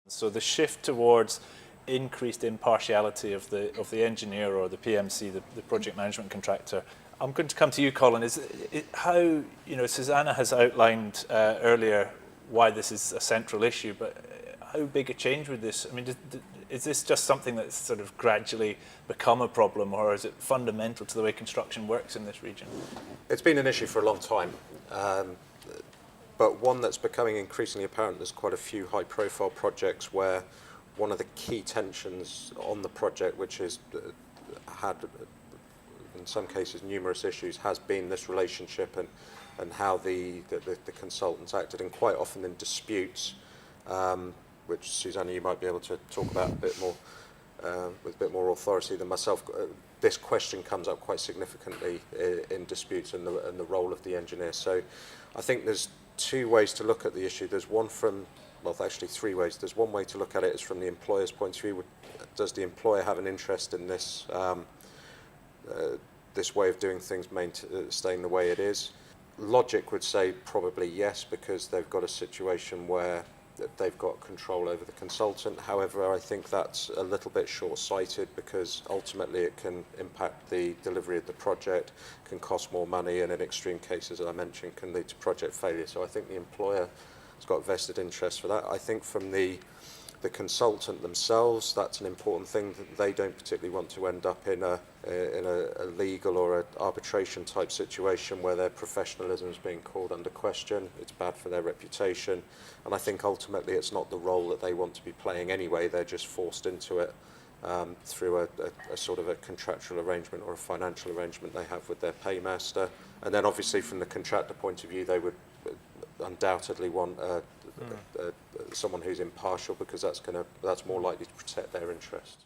So the shift towards increased impartiality of the engineer or the PMC, the project management contractor. I'm going to come to you, Colin. How, Susanna has outlined earlier why this is a central issue, but how big a change would this, I mean, is this just something that's sort of gradually become a problem, or is it fundamental to the way construction works in this region? It's been an issue for a long time, but one that's becoming increasingly apparent. There's quite a few high-profile projects where one of the key tensions on the project, which has had, in some cases, numerous issues, has been this relationship and how the consultants acted, and quite often in disputes, which, Susanna, you might be able to talk about a bit more with a bit more authority than myself. This question comes up quite significantly in disputes and the role of the engineer. So I think there's two ways to look at the issue. There's one from, well, actually three ways. There's one way to look at it is from the employer's point of view. Does the employer have an interest in this this way of doing things staying the way it is? Logic would say probably yes, because they've got a situation where they've got control over the consultant. However, I think that's a little bit short-sighted, because ultimately it can impact the delivery of the project, can cost more money, and in extreme cases, as I mentioned, can lead to project failure. So I think the employer has got vested interest for that. I think from the consultant themselves, that's an important thing, that they don't particularly want to end up in a legal or an arbitration type situation where their professionalism is being called under question. It's bad for their reputation, and I think ultimately it's not the role that they want to be playing anyway. They're just forced into it through a sort of a contractual arrangement or a financial arrangement they have with their paymaster. And then obviously from the contractor point of view, they would undoubtedly want someone who's impartial, because that's more likely to protect their interests.